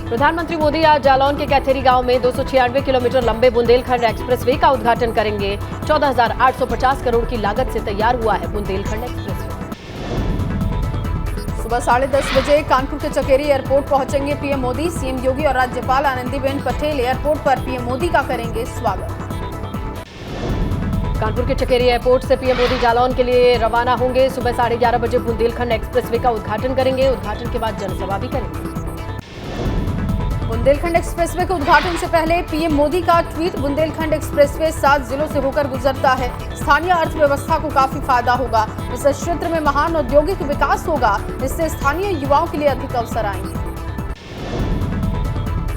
प्रधानमंत्री मोदी आज जालौन के कैथेरी गांव में 296 किलोमीटर लंबे बुंदेलखंड एक्सप्रेसवे का उद्घाटन करेंगे। 14,850 करोड़ की लागत से तैयार हुआ है बुंदेलखंड एक्सप्रेसवे। सुबह 10:30 बजे कानपुर के चकेरी एयरपोर्ट पहुंचेंगे पीएम मोदी। सीएम योगी और राज्यपाल आनंदीबेन पटेल एयरपोर्ट पर पीएम मोदी का करेंगे स्वागत। कानपुर के चकेरी एयरपोर्ट से पीएम मोदी जालौन के लिए रवाना होंगे। सुबह 11:30 बजे बुंदेलखंड एक्सप्रेसवे का उद्घाटन करेंगे। उद्घाटन के बाद जनसभा भी करेंगे। बुंदेलखंड एक्सप्रेसवे के उद्घाटन से पहले पीएम मोदी का ट्वीट। बुंदेलखंड एक्सप्रेसवे 7 जिलों से होकर गुजरता है। स्थानीय अर्थव्यवस्था को काफी फायदा होगा। इस क्षेत्र में महान औद्योगिक विकास होगा। इससे स्थानीय युवाओं के लिए अधिक अवसर आएंगे।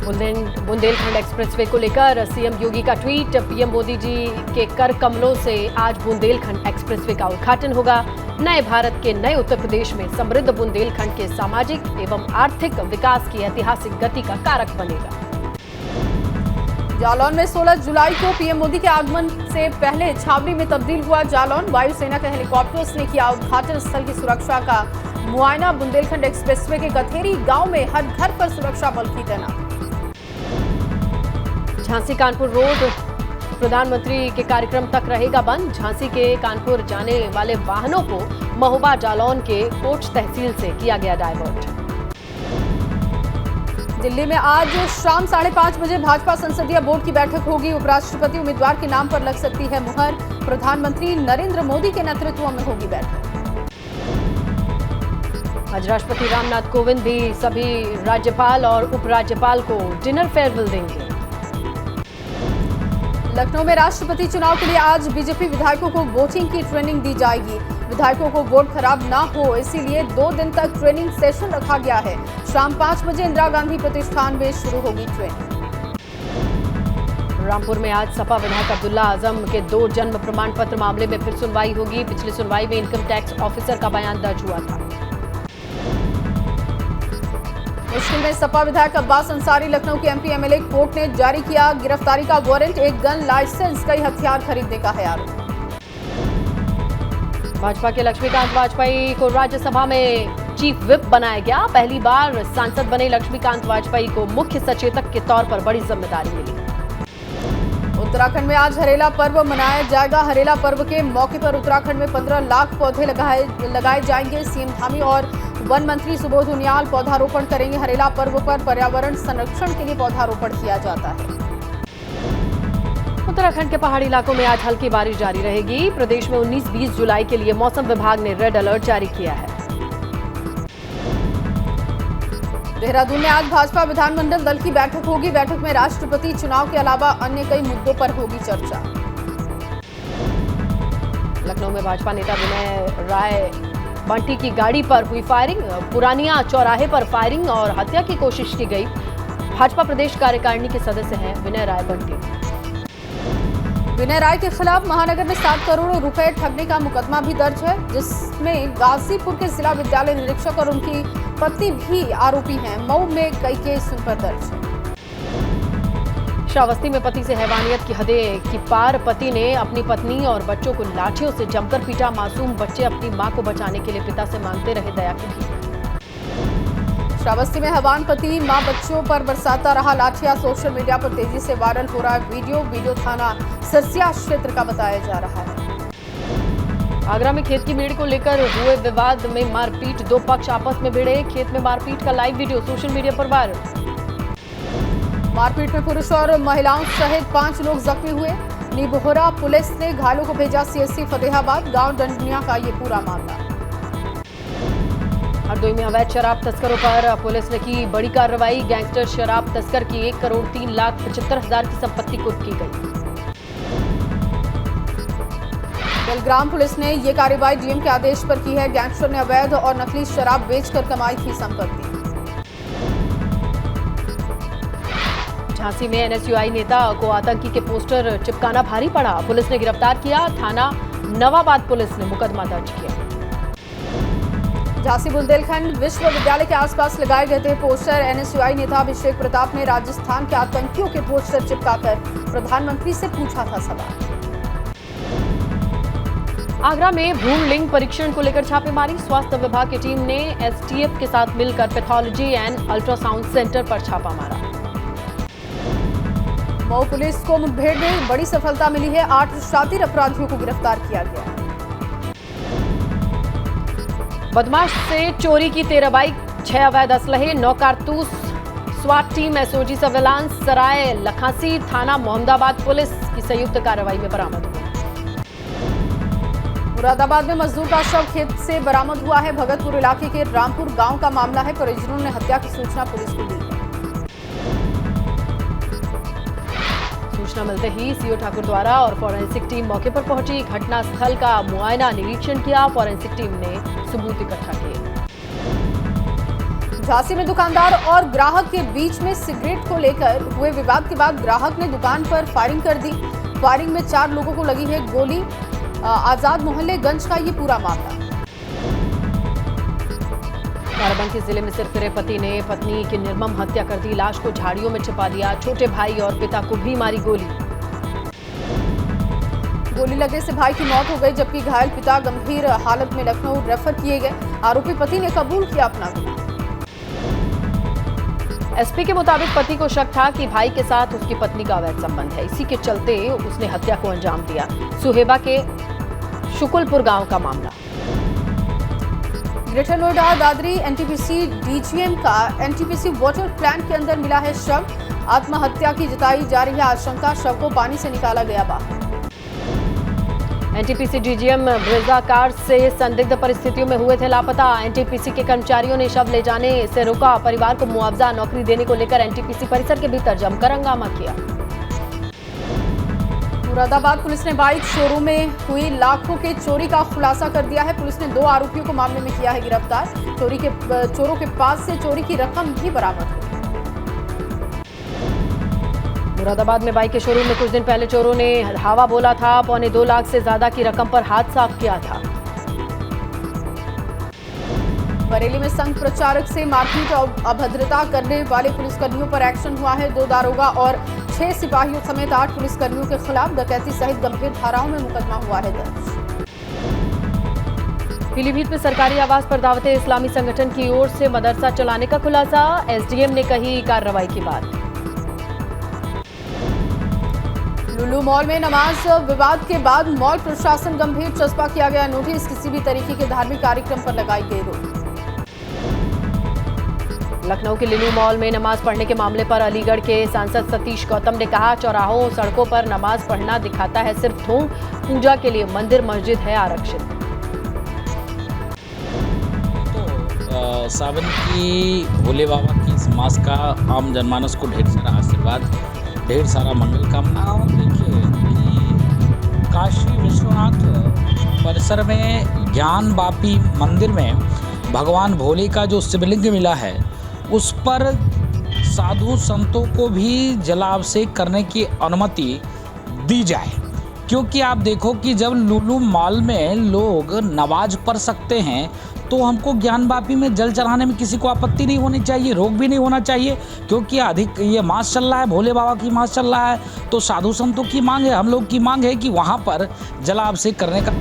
बुंदेलखंड एक्सप्रेसवे को लेकर सीएम योगी का ट्वीट। पीएम मोदी जी के कर कमलों से आज बुंदेलखंड एक्सप्रेसवे का उद्घाटन होगा। नए भारत के नए उत्तर प्रदेश में समृद्ध बुंदेलखंड के सामाजिक एवं आर्थिक विकास की ऐतिहासिक गति का कारक बनेगा। जालौन में 16 जुलाई को पीएम मोदी के आगमन से पहले छावनी में तब्दील हुआ जालौन। वायुसेना के हेलीकॉप्टर्स ने किया उद्घाटन स्थल की सुरक्षा का मुआयना। बुंदेलखंड एक्सप्रेसवे के कैथेरी गांव में हर घर पर सुरक्षा बल की तैनाती। झांसी कानपुर रोड प्रधानमंत्री के कार्यक्रम तक रहेगा बंद। झांसी के कानपुर जाने वाले वाहनों को महोबा जालौन के कोच तहसील से किया गया डायवर्ट। दिल्ली में आज शाम 5:30 बजे भाजपा संसदीय बोर्ड की बैठक होगी। उपराष्ट्रपति उम्मीदवार के नाम पर लग सकती है मुहर। प्रधानमंत्री नरेंद्र मोदी के नेतृत्व में होगी बैठक। आज राष्ट्रपति रामनाथ कोविंद भी सभी राज्यपाल और उपराज्यपाल को डिनर फेयरवेल देंगे। लखनऊ में राष्ट्रपति चुनाव के लिए आज बीजेपी विधायकों को वोटिंग की ट्रेनिंग दी जाएगी। विधायकों को वोट खराब ना हो इसीलिए 2 दिन तक ट्रेनिंग सेशन रखा गया है। शाम 5 बजे इंदिरा गांधी प्रतिष्ठान में शुरू होगी ट्रेनिंग। रामपुर में आज सपा विधायक अब्दुल्ला आजम के 2 जन्म प्रमाण पत्र मामले में फिर सुनवाई होगी। पिछली सुनवाई में इनकम टैक्स ऑफिसर का बयान दर्ज हुआ था। मुश्किल में सपा विधायक अब्बास अंसारी। लखनऊ के एमपी एमएलए कोर्ट ने जारी किया गिरफ्तारी का वारंट। एक गन लाइसेंस, कई हथियार खरीदने का है आरोप। भाजपा के लक्ष्मीकांत वाजपेयी को राज्यसभा में चीफ व्हिप बनाया गया। पहली बार सांसद बने लक्ष्मीकांत वाजपेयी को मुख्य सचेतक के तौर पर बड़ी जिम्मेदारी मिली। उत्तराखंड में आज हरेला पर्व मनाया जाएगा। हरेला पर्व के मौके पर उत्तराखंड में 15 लाख पौधे लगाए जाएंगे। सीएम धामी और वन मंत्री सुबोध उनियाल पौधारोपण करेंगे। हरेला पर्व पर पर्यावरण संरक्षण के लिए पौधारोपण किया जाता है। उत्तराखंड के पहाड़ी इलाकों में आज हल्की बारिश जारी रहेगी। प्रदेश में 19-20 जुलाई के लिए मौसम विभाग ने रेड अलर्ट जारी किया है। देहरादून में आज भाजपा विधानमंडल दल की बैठक होगी। बैठक में राष्ट्रपति चुनाव के अलावा अन्य कई मुद्दों पर होगी चर्चा। लखनऊ में भाजपा नेता विनय राय बंटी की गाड़ी पर हुई फायरिंग। पुरानिया चौराहे पर फायरिंग और हत्या की कोशिश की गई। भाजपा प्रदेश कार्यकारिणी के सदस्य हैं विनय राय बंटी। विनय राय के खिलाफ महानगर में 7 करोड़ रुपए ठगने का मुकदमा भी दर्ज है, जिसमें गाजीपुर के जिला विद्यालय निरीक्षक और उनकी पत्नी भी आरोपी हैं। मऊ में कई केस उन पर दर्ज है। श्रावस्ती में पति से हैवानियत की हदें की पार। पति ने अपनी पत्नी और बच्चों को लाठियों से जमकर पीटा। मासूम बच्चे अपनी मां को बचाने के लिए पिता से मांगते रहे दया की भीख। श्रावस्ती में हैवान पति मां बच्चों पर बरसाता रहा लाठियां। सोशल मीडिया पर तेजी से वायरल हो रहा वीडियो थाना सिरसिया क्षेत्र का बताया जा रहा है। आगरा में खेत की मेड़ को लेकर हुए विवाद में मारपीट। 2 पक्ष आपस में भिड़े। खेत में मारपीट का लाइव वीडियो सोशल मीडिया पर वायरल। मारपीट में पुरुष और महिलाओं सहित 5 लोग जख्मी हुए। निबोहरा पुलिस ने घायलों को भेजा सीएससी फतेहाबाद। गांव डंडनिया का ये पूरा मामला। हरदोई में अवैध शराब तस्करों पर पुलिस ने की बड़ी कार्रवाई। गैंगस्टर शराब तस्कर की 1,03,75,000 की संपत्ति कुर्क की गई। बेलग्राम पुलिस ने ये कार्रवाई डीएम के आदेश पर की है। गैंगस्टर ने अवैध और नकली शराब बेचकर कमाई थी संपत्ति। झांसी में एनएसयूआई नेता को आतंकी के पोस्टर चिपकाना भारी पड़ा। पुलिस ने गिरफ्तार किया। थाना नवाबाद पुलिस ने मुकदमा दर्ज किया। झांसी बुंदेलखंड विश्वविद्यालय के आसपास लगाए गए थे पोस्टर। एनएसयूआई नेता अभिषेक प्रताप ने राजस्थान के आतंकियों के पोस्टर चिपकाकर प्रधानमंत्री से पूछा था सवाल। आगरा में भ्रूण लिंग परीक्षण को लेकर छापेमारी। स्वास्थ्य विभाग की टीम ने एसटीएफ के साथ मिलकर पैथोलॉजी एंड अल्ट्रासाउंड सेंटर पर छापा मारा। मऊ पुलिस को मुठभेड़ में बड़ी सफलता मिली है। 8 शातिर अपराधियों को गिरफ्तार किया गया। बदमाश से चोरी की 13 बाइक, 6 अवैध असलहे, 9 कारतूस। स्वाट टीम, एसओजी सर्विलांस, सराय लखासी थाना, मोहम्मदाबाद पुलिस की संयुक्त कार्रवाई में बरामद हुआ। मुरादाबाद में मजदूर का शव खेत से बरामद हुआ है। भगतपुर इलाके के रामपुर गांव का मामला है। परिजनों ने हत्या की सूचना पुलिस को दी। सूचना मिलते ही सीओ ठाकुर द्वारा और फॉरेंसिक टीम मौके पर पहुंची। घटनास्थल का मुआयना निरीक्षण किया। फॉरेंसिक टीम ने सबूत इकट्ठा किए। झांसी में दुकानदार और ग्राहक के बीच में सिगरेट को लेकर हुए विवाद के बाद ग्राहक ने दुकान पर फायरिंग कर दी। फायरिंग में 4 लोगों को लगी है गोली। आजाद मोहल्ले गंज का ये पूरा मामला। बाराबंकी जिले में सिरफिरे पति ने पत्नी की निर्मम हत्या कर दी। लाश को झाड़ियों में छिपा दिया। छोटे भाई और पिता को भी मारी गोली। गोली लगने से भाई की मौत हो गई, जबकि घायल पिता गंभीर हालत में लखनऊ रेफर किए गए। आरोपी पति ने कबूल किया अपना गुनाह। एसपी के मुताबिक पति को शक था कि भाई के साथ उसकी पत्नी का अवैध संबंध है। इसी के चलते उसने हत्या को अंजाम दिया। सुहेबा के शुकुलपुर गांव का मामला। Greater Noida Dadri NTPC DGM का एनटीपीसी वाटर प्लांट के अंदर मिला है शव। आत्महत्या की जताई जा रही है आशंका। शव को पानी से निकाला गया बाहर। एनटीपीसी डीजीएम ब्रेजा कार से संदिग्ध परिस्थितियों में हुए थे लापता। एनटीपीसी के कर्मचारियों ने शव ले जाने से रोका। परिवार को मुआवजा नौकरी देने को लेकर एनटीपीसी परिसर के भीतर जमकर हंगामा किया। मुरादाबाद पुलिस ने बाइक शोरूम में हुई लाखों के चोरी का खुलासा कर दिया है। पुलिस ने 2 आरोपियों को मामले में किया है गिरफ्तार। चोरों के पास से चोरी की रकम भी बरामद हुई। मुरादाबाद में बाइक के शोरूम में कुछ दिन पहले चोरों ने धावा बोला था। 2.25 लाख से ज्यादा की रकम पर हाथ साफ किया था। बरेली में संघ प्रचारक से मारपीट और अभद्रता करने वाले पुलिसकर्मियों पर एक्शन हुआ है। 2 दारोगा और 6 सिपाहियों समेत 8 पुलिसकर्मियों के खिलाफ डकैती सहित गंभीर धाराओं में मुकदमा हुआ है दर्ज। पीलीभीत में सरकारी आवास पर दावते इस्लामी संगठन की ओर से मदरसा चलाने का खुलासा। एसडीएम ने कही कार्रवाई की बात। लुलु मॉल में नमाज विवाद के बाद मॉल प्रशासन गंभीर चस्पा किया गया नोटिस। किसी भी तरीके के धार्मिक कार्यक्रम पर लगाई गई रोक। लखनऊ के लुलु मॉल में नमाज पढ़ने के मामले पर अलीगढ़ के सांसद सतीश गौतम ने कहा, चौराहों सड़कों पर नमाज पढ़ना दिखाता है सिर्फ ढोंग। पूजा के लिए मंदिर मस्जिद है आरक्षित। तो सावन की भोले बाबा की इस मास का आम जनमानस को ढेर सारा आशीर्वाद, ढेर सारा मंगल कामना। और देखिए कि काशी विश्वनाथ परिसर में ज्ञान वापी मंदिर में भगवान भोले का जो शिवलिंग मिला है उस पर साधु संतों को भी जलाभिषेक करने की अनुमति दी जाए, क्योंकि आप देखो कि जब लुलु मॉल में लोग नमाज पढ़ सकते हैं तो हमको ज्ञानवापी में जल चढ़ाने में किसी को आपत्ति नहीं होनी चाहिए, रोक भी नहीं होना चाहिए, क्योंकि अधिक ये मास चल रहा है, भोले बाबा की मास चल रहा है। तो साधु संतों की मांग है, हम लोग की मांग है कि वहाँ पर जलाभिषेक करने का।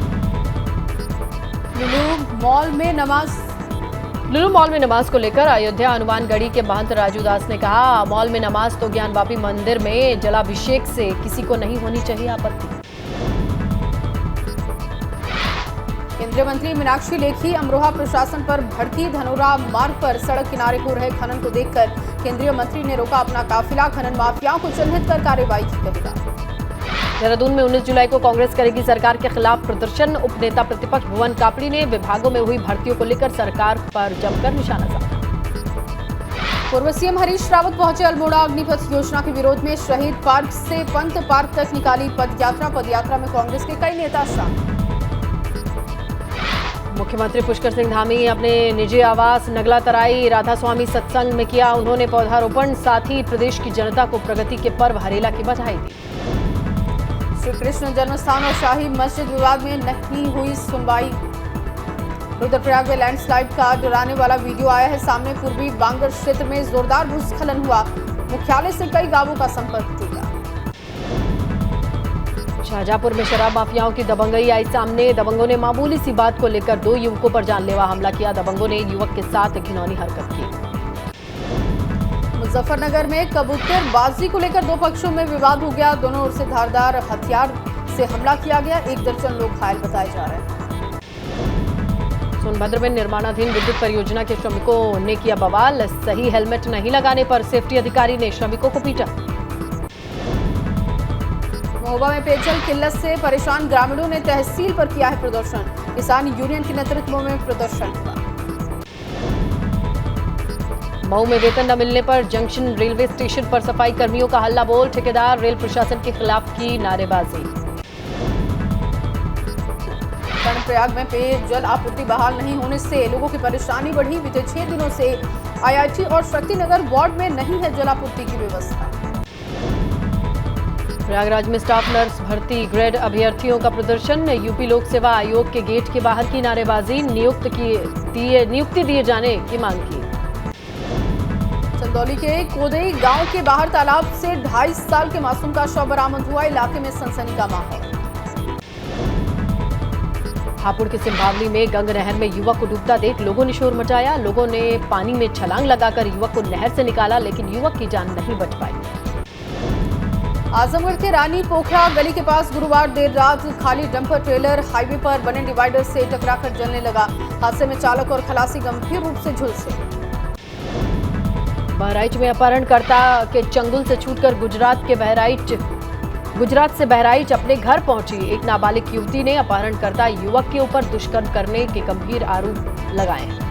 लुलु मॉल में नमाज को लेकर अयोध्या हनुमानगढ़ी के महंत राजू दास ने कहा, मॉल में नमाज तो ज्ञानवापी मंदिर में जलाभिषेक से किसी को नहीं होनी चाहिए आपत्ति। केंद्रीय मंत्री मीनाक्षी लेखी अमरोहा प्रशासन पर भड़की। धनोरा मार्ग पर सड़क किनारे हो रहे खनन को देखकर केंद्रीय मंत्री ने रोका अपना काफिला। खनन माफियाओं को चिन्हित कर कार्रवाई की कही। देहरादून में 19 जुलाई को कांग्रेस करेगी सरकार के खिलाफ प्रदर्शन। उपनेता प्रतिपक्ष भुवन कापड़ी ने विभागों में हुई भर्तियों को लेकर सरकार पर जमकर निशाना साधा। पूर्व सीएम हरीश रावत पहुंचे अल्मोड़ा। अग्निपथ योजना के विरोध में शहीद पार्क से पंत पार्क तक निकाली पदयात्रा। पदयात्रा में कांग्रेस के कई नेता शामिल। मुख्यमंत्री पुष्कर सिंह धामी अपने निजी आवास नगला तराई राधा स्वामी सत्संग में किया उन्होंने पौधारोपण। साथ ही प्रदेश की जनता को प्रगति के पर्व हरेला की बधाई दी। श्री कृष्ण जन्मस्थान और शाही मस्जिद विवाद में नहीं हुई सुनवाई। रुद्रप्रयाग में लैंडस्लाइड का डराने वाला वीडियो आया है सामने। पूर्वी बांगर क्षेत्र में जोरदार भूस्खलन हुआ। मुख्यालय से कई गांवों का संपर्क टूटा। शाहजहांपुर में शराब माफियाओं की दबंगई आई सामने। दबंगों ने मामूली सी बात को लेकर 2 युवकों पर जानलेवा हमला किया। दबंगों ने युवक के साथ घिनौनी हरकत की। मुजफ्फरनगर में कबूतरबाजी को लेकर 2 पक्षों में विवाद हो गया। दोनों ओर से धारदार हथियार से हमला किया गया। 1 दर्जन लोग घायल बताए जा रहे हैं। सोनभद्र में निर्माणाधीन विद्युत परियोजना के श्रमिकों ने किया बवाल। सही हेलमेट नहीं लगाने पर सेफ्टी अधिकारी ने श्रमिकों को पीटा। महोबा में पेयजल किल्लत से परेशान ग्रामीणों ने तहसील पर किया है प्रदर्शन। किसान यूनियन के नेतृत्व में प्रदर्शन हुआ। मऊ में वेतन न मिलने पर जंक्शन रेलवे स्टेशन पर सफाई कर्मियों का हल्ला बोल। ठेकेदार रेल प्रशासन के खिलाफ की नारेबाजी। कर्णप्रयाग में पेयजल आपूर्ति बहाल नहीं होने से लोगों की परेशानी बढ़ी। बीते 6 दिनों से आईआईटी और शक्तिनगर वार्ड में नहीं है जलापूर्ति की व्यवस्था। प्रयागराज में स्टाफ नर्स भर्ती ग्रेड अभ्यर्थियों का प्रदर्शन। यूपी लोक सेवा आयोग के गेट के बाहर की नारेबाजी। नियुक्ति दिए जाने की मांग की। चंदौली के कोदई गांव के बाहर तालाब से 2.5 साल के मासूम का शव बरामद हुआ। इलाके में सनसनी का माहौल। हापुड़ के सिंभावली में गंग नहर में युवक को डूबता देख लोगों ने शोर मचाया। लोगों ने पानी में छलांग लगाकर युवक को नहर से निकाला, लेकिन युवक की जान नहीं बच पाई। आजमगढ़ के रानी पोखरा गली के पास गुरुवार देर रात खाली डंपर ट्रेलर हाईवे पर बने डिवाइडर से टकराकर जलने लगा। हादसे में चालक और खलासी गंभीर रूप से झुलसे। बहराइच में अपहरणकर्ता के चंगुल से छूटकर गुजरात से बहराइच अपने घर पहुंची एक नाबालिग युवती ने अपहरणकर्ता युवक के ऊपर दुष्कर्म करने के गंभीर आरोप लगाए हैं।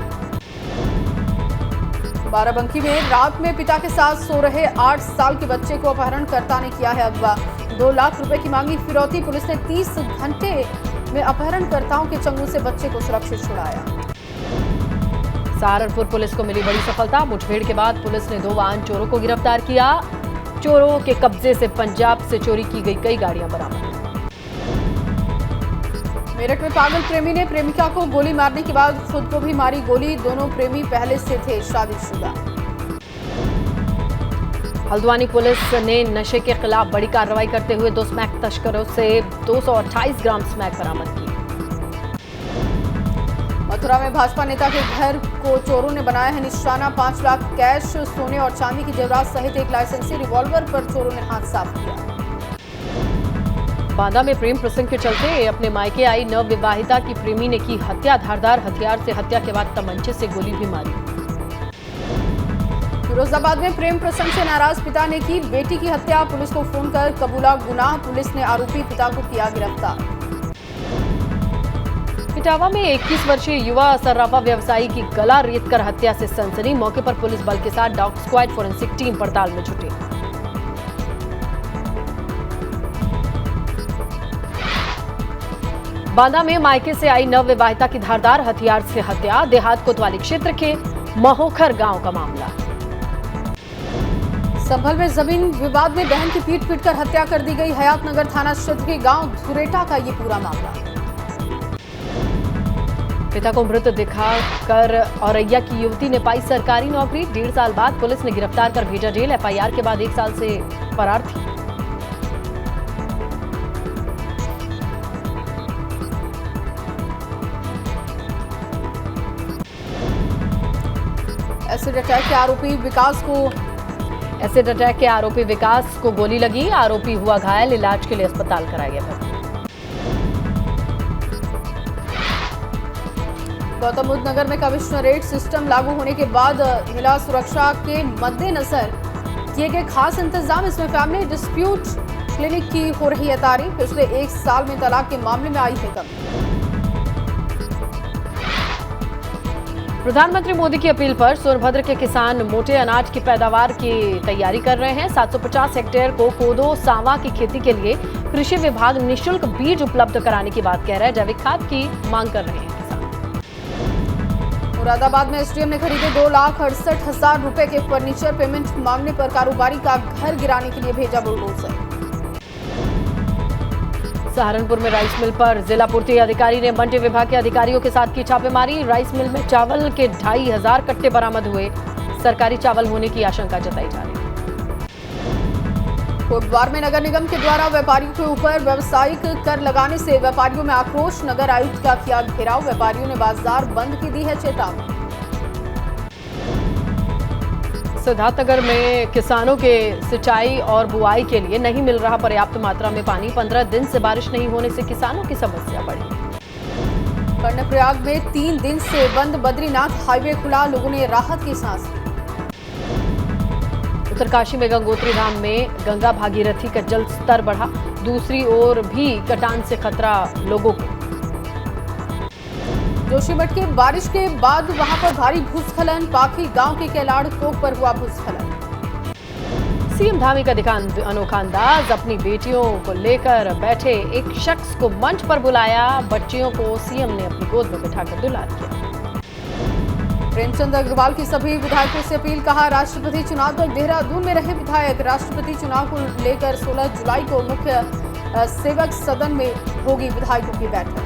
बाराबंकी में रात में पिता के साथ सो रहे 8 साल के बच्चे को अपहरणकर्ता ने किया है अगवा। 2 लाख रुपए की मांगी फिरौती। पुलिस ने 30 घंटे में अपहरणकर्ताओं के चंगुल से बच्चे को सुरक्षित छुड़ाया। सहारनपुर पुलिस को मिली बड़ी सफलता। मुठभेड़ के बाद पुलिस ने 2 वाहन चोरों को गिरफ्तार किया। चोरों के कब्जे से पंजाब से चोरी की गई कई गाड़ियां बरामद। मेरठ में पागल प्रेमी ने प्रेमिका को गोली मारने के बाद खुद को भी मारी गोली। दोनों प्रेमी पहले से थे शादीशुदा। हल्द्वानी पुलिस ने नशे के खिलाफ बड़ी कार्रवाई करते हुए 2 स्मैक तस्करों से 228 ग्राम स्मैक बरामद की। मथुरा में भाजपा नेता के घर को चोरों ने बनाया है निशाना। 5 लाख कैश, सोने और चांदी की जेवरात सहित एक लाइसेंसी रिवॉल्वर पर चोरों ने हाथ साफ किया। बांदा में प्रेम प्रसंग के चलते अपने मायके आई नवविवाहिता की प्रेमी ने की हत्या। धारदार हथियार से हत्या के बाद तमंचे से गोली भी मारी। फिरोजाबाद में प्रेम प्रसंग से नाराज पिता ने की बेटी की हत्या। पुलिस को फोन कर कबूला गुनाह। पुलिस ने आरोपी पिता को किया गिरफ्तार। इटावा में 21 वर्षीय युवा सर्राफा व्यवसायी की गला रेतकर हत्या से सनसनी। मौके पर पुलिस बल के साथ डॉग स्क्वाड फोरेंसिक टीम पड़ताल में जुटी। बांदा में मायके से आई नवविवाहिता की धारदार हथियार से हत्या। देहात कोतवाली क्षेत्र के महोखर गांव का मामला। संभल में जमीन विवाद में बहन की पीट कर हत्या कर दी गई। हयातनगर थाना क्षेत्र के गांव धुरेटा का ये पूरा मामला। पिता को मृत दिखाकर औरैया की युवती ने पाई सरकारी नौकरी। 1.5 साल बाद पुलिस ने गिरफ्तार कर भेजा जेल। एफआईआर के बाद 1 साल से फरार थी। एसिड अटैक के आरोपी विकास को गोली लगी। आरोपी हुआ घायल। इलाज के लिए अस्पताल कराया गया भर्ती। गौतम बुद्ध नगर में कमिश्नरेट सिस्टम लागू होने के बाद महिला सुरक्षा के मद्देनजर किए गए खास इंतजाम। इसमें फैमिली डिस्प्यूट क्लिनिक की हो रही है तारीफ। पिछले 1 साल में तलाक के मामले में आई है कमी। प्रधानमंत्री मोदी की अपील पर सोनभद्र के किसान मोटे अनाज की पैदावार की तैयारी कर रहे हैं। 750 हेक्टेयर को कोदो सांवा की खेती के लिए कृषि विभाग निःशुल्क बीज उपलब्ध कराने की बात कह रहा है। जैविक खाद की मांग कर रहे हैं। मुरादाबाद में एसडीएम ने खरीदे 2,68,000 रुपए के फर्नीचर। पेमेंट मांगने पर कारोबारी का घर गिराने के लिए भेजा बुलडोजर। सहारनपुर में राइस मिल पर जिला पूर्ति अधिकारी ने मंडी विभाग के अधिकारियों के साथ की छापेमारी। राइस मिल में चावल के 2,500 कट्टे बरामद हुए। सरकारी चावल होने की आशंका जताई जा रही है। कोटद्वार में नगर निगम के द्वारा व्यापारियों के ऊपर व्यावसायिक कर लगाने से व्यापारियों में आक्रोश। नगर आयुक्त का किया घेराव। व्यापारियों ने बाजार बंद की दी है चेतावनी। सिद्धार्थनगर में किसानों के सिंचाई और बुआई के लिए नहीं मिल रहा पर्याप्त मात्रा में पानी। 15 दिन से बारिश नहीं होने से किसानों की समस्या बढ़ी। कर्णप्रयाग में 3 दिन से बंद बद्रीनाथ हाईवे खुला। लोगों ने राहत की सांस ली। उत्तरकाशी में गंगोत्री धाम में गंगा भागीरथी का जल स्तर बढ़ा। दूसरी ओर भी कटान से खतरा लोगों को। जोशीमठ के बारिश के बाद वहां पर भारी भूस्खलन। पाखी गांव के कैलाड़ तोक पर हुआ भूस्खलन। सीएम धामी का दिखा अनोखा अंदाज। अपनी बेटियों को लेकर बैठे एक शख्स को मंच पर बुलाया। बच्चियों को सीएम ने अपनी गोद में बिठाकर दुलार किया। प्रेमचंद अग्रवाल की सभी विधायकों से अपील। कहा, राष्ट्रपति चुनाव तक देहरादून में रहे विधायक। राष्ट्रपति चुनाव को लेकर 16 जुलाई को मुख्य सेवक सदन में होगी विधायकों की बैठक।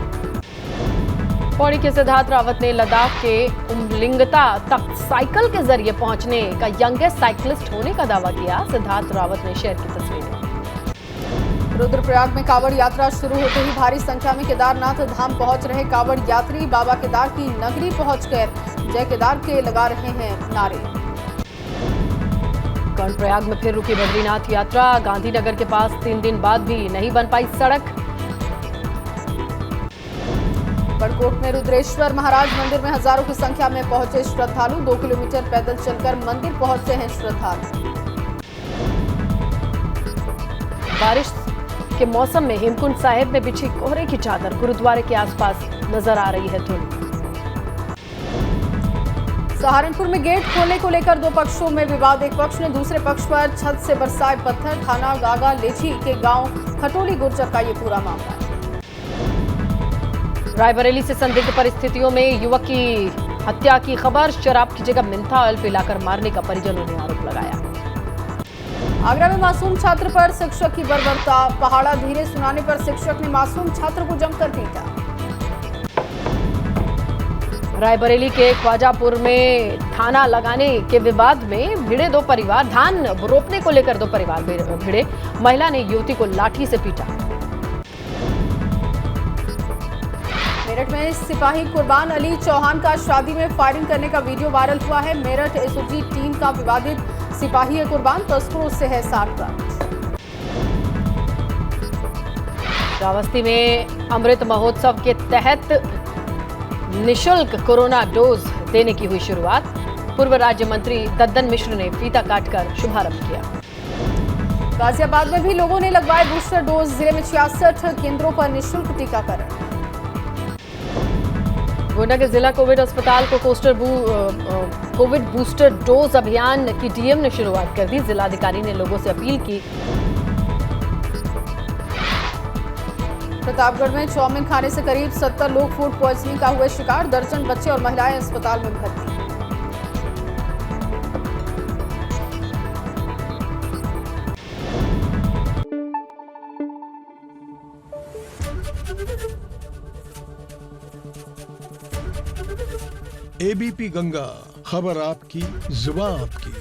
पौड़ी के सिद्धार्थ रावत ने लद्दाख के उमलिंगता तक साइकिल के जरिए पहुंचने का यंगेस्ट साइकिलिस्ट होने का दावा किया। सिद्धार्थ रावत ने शेयर की तस्वीरें। रुद्रप्रयाग में कांवड़ यात्रा शुरू होते ही भारी संख्या में केदारनाथ धाम पहुंच रहे कांवड़ यात्री। बाबा केदार की नगरी पहुंचकर जय केदार के लगा रहे हैं नारे। कर्णप्रयाग में फिर रुकी बद्रीनाथ यात्रा। गांधीनगर के पास 3 दिन बाद भी नहीं बन पाई सड़क। बड़कोट में रुद्रेश्वर महाराज मंदिर में हजारों की संख्या में पहुंचे श्रद्धालु। 2 किलोमीटर पैदल चलकर मंदिर पहुंचे हैं श्रद्धालु। बारिश के मौसम में हेमकुंड साहिब में बिछी कोहरे की चादर। गुरुद्वारे के आसपास नजर आ रही है धुंध। सहारनपुर में गेट खोलने को लेकर 2 पक्षों में विवाद। एक पक्ष ने दूसरे पक्ष पर छत से बरसाए पत्थर। थाना गागा लेची के गांव खटोली गुर्जर का ये पूरा मामला। रायबरेली से संदिग्ध परिस्थितियों में युवक की हत्या की खबर। शराब की जगह मिंथा ऑयल पिलाकर मारने का परिजनों ने आरोप लगाया। आगरा में मासूम छात्र पर शिक्षक की बर्बरता। पहाड़ा धीरे सुनाने पर शिक्षक ने मासूम छात्र को जमकर पीटा। रायबरेली के ख्वाजापुर में थाना लगाने के विवाद में भिड़े 2 परिवार। धान रोपने को लेकर 2 परिवार भिड़े। महिला ने युवती को लाठी से पीटा। मेरठ में सिपाही कुर्बान अली चौहान का शादी में फायरिंग करने का वीडियो वायरल हुआ है। मेरठ एसओजी टीम का विवादित सिपाही है कुर्बान। तस्करों से है साठगांठ। श्रावस्ती में अमृत महोत्सव के तहत निशुल्क कोरोना डोज देने की हुई शुरुआत। पूर्व राज्य मंत्री दद्दन मिश्र ने फीता काटकर शुभारंभ किया। गाजियाबाद में भी लोगों ने लगवाए बूस्टर डोज। जिले में 66 केंद्रों पर निशुल्क टीकाकरण। गोंडा के जिला कोविड अस्पताल को कोविड बूस्टर डोज अभियान की डीएम ने शुरुआत कर दी। जिलाधिकारी ने लोगों से अपील की। प्रतापगढ़ में चाउमीन खाने से करीब 70 लोग फूड पॉइजनिंग का हुए शिकार। दर्जन बच्चे और महिलाएं अस्पताल में भर्ती। एबीपी गंगा, खबर आपकी, जुबान आपकी।